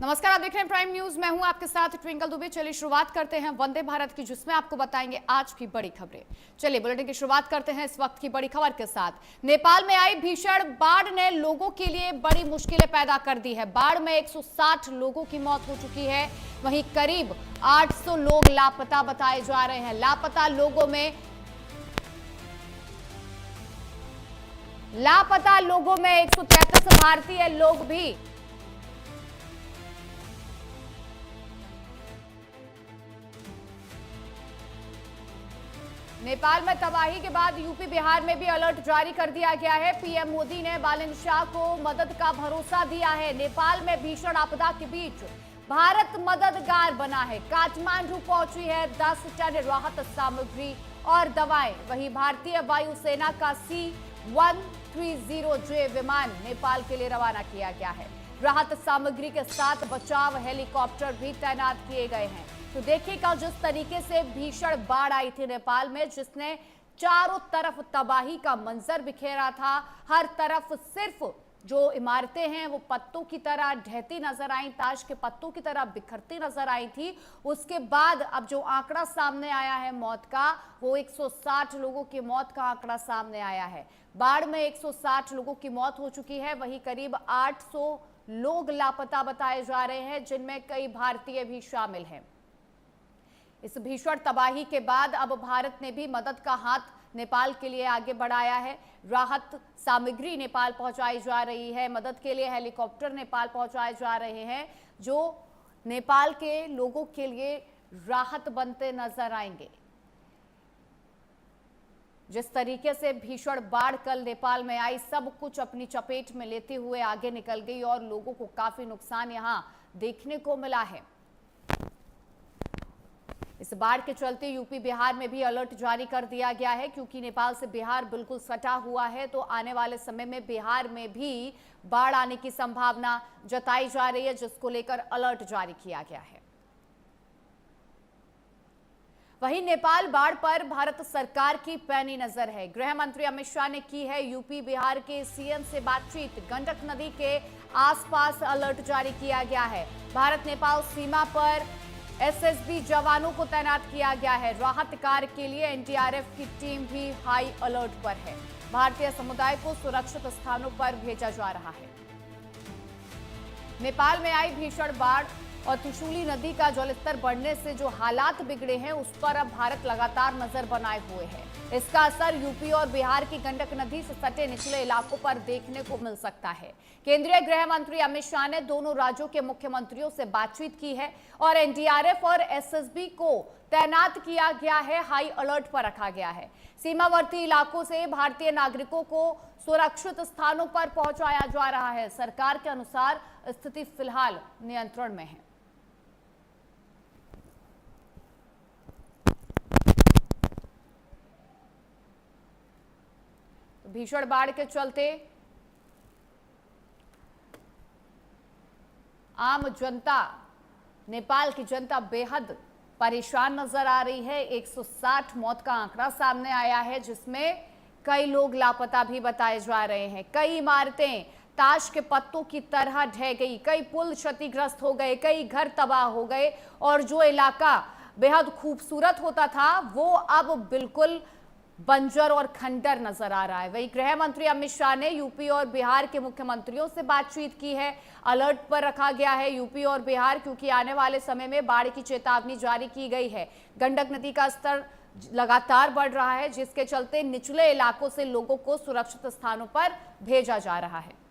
नमस्कार, आप देख रहे हैं प्राइम न्यूज। मैं हूं आपके साथ ट्विंकल दुबे। चलिए शुरुआत करते हैं वंदे भारत की, जिसमें आपको बताएंगे आज की बड़ी खबरें। चलिए बुलेटिन की शुरुआत करते हैं इस वक्त की बड़ी खबर के साथ। नेपाल में आई भीषण बाढ़ ने लोगों के लिए बड़ी मुश्किलें पैदा कर दी है। बाढ़ में 160 लोगों की मौत हो चुकी है, वहीं करीब 800 लोग लापता बताए जा रहे हैं। लापता लोगों में 133 भारतीय लोग भी नेपाल में तबाही के बाद यूपी बिहार में भी अलर्ट जारी कर दिया गया है। पीएम मोदी ने बालन शाह को मदद का भरोसा दिया है। नेपाल में भीषण आपदा के बीच भारत मददगार बना है। काठमांडू पहुंची है 10 टन राहत सामग्री और दवाएं। वहीं भारतीय वायुसेना का C-130J विमान नेपाल के लिए रवाना किया गया है। राहत सामग्री के साथ बचाव हेलीकॉप्टर भी तैनात किए गए हैं। तो देखिएगा जिस तरीके से भीषण बाढ़ आई थी नेपाल में, जिसने चारों तरफ तबाही का मंजर बिखेरा था। हर तरफ सिर्फ जो इमारतें हैं वो पत्तों की तरह ढहती नजर आई, ताश के पत्तों की तरह बिखरती नजर आई थी। उसके बाद अब जो आंकड़ा सामने आया है मौत का, वो 160 लोगों की मौत का आंकड़ा सामने आया है। बाढ़ में 160 लोगों की मौत हो चुकी है, वहीं करीब 800 लोग लापता बताए जा रहे हैं, जिनमें कई भारतीय भी शामिल हैं। इस भीषण तबाही के बाद अब भारत ने भी मदद का हाथ नेपाल के लिए आगे बढ़ाया है। राहत सामग्री नेपाल पहुंचाई जा रही है। मदद के लिए हेलीकॉप्टर नेपाल पहुंचाए जा रहे हैं, जो नेपाल के लोगों के लिए राहत बनते नजर आएंगे। जिस तरीके से भीषण बाढ़ कल नेपाल में आई, सब कुछ अपनी चपेट में लेते हुए आगे निकल गई और लोगों को काफी नुकसान यहां देखने को मिला है। इस बाढ़ के चलते यूपी बिहार में भी अलर्ट जारी कर दिया गया है, क्योंकि नेपाल से बिहार बिल्कुल सटा हुआ है। तो आने वाले समय में बिहार में भी बाढ़ आने की संभावना जताई जा रही है, जिसको लेकर अलर्ट जारी किया गया है। वहीं नेपाल बाढ़ पर भारत सरकार की पैनी नजर है। गृह मंत्री अमित शाह ने की है यूपी बिहार के सीएम से बातचीत। गंडक नदी के आसपास अलर्ट जारी किया गया है। भारत नेपाल सीमा पर एसएसबी जवानों को तैनात किया गया है। राहत कार्य के लिए एनडीआरएफ की टीम भी हाई अलर्ट पर है। भारतीय समुदाय को सुरक्षित स्थानों पर भेजा जा रहा है। नेपाल में आई भीषण बाढ़ और त्रिशूली नदी का जलस्तर बढ़ने से जो हालात बिगड़े हैं, उस पर अब भारत लगातार नजर बनाए हुए है। इसका असर यूपी और बिहार की गंडक नदी से सटे निचले इलाकों पर देखने को मिल सकता है। केंद्रीय गृह मंत्री अमित शाह ने दोनों राज्यों के मुख्यमंत्रियों से बातचीत की है और एनडीआरएफ और एसएसबी को तैनात किया गया है, हाई अलर्ट पर रखा गया है। सीमावर्ती इलाकों से भारतीय नागरिकों को सुरक्षित स्थानों पर पहुंचाया जा रहा है। सरकार के अनुसार स्थिति फिलहाल नियंत्रण में है। भीषण बाढ़ के चलते आम जनता, नेपाल की जनता बेहद परेशान नजर आ रही है। 160 मौत का आंकड़ा सामने आया है, जिसमें कई लोग लापता भी बताए जा रहे हैं। कई इमारतें ताश के पत्तों की तरह ढह गई, कई पुल क्षतिग्रस्त हो गए, कई घर तबाह हो गए और जो इलाका बेहद खूबसूरत होता था, वो अब बिल्कुल बंजर और खंडर नजर आ रहा है। वहीं गृह मंत्री अमित शाह ने यूपी और बिहार के मुख्यमंत्रियों से बातचीत की है। अलर्ट पर रखा गया है यूपी और बिहार, क्योंकि आने वाले समय में बाढ़ की चेतावनी जारी की गई है। गंडक नदी का स्तर लगातार बढ़ रहा है, जिसके चलते निचले इलाकों से लोगों को सुरक्षित स्थानों पर भेजा जा रहा है।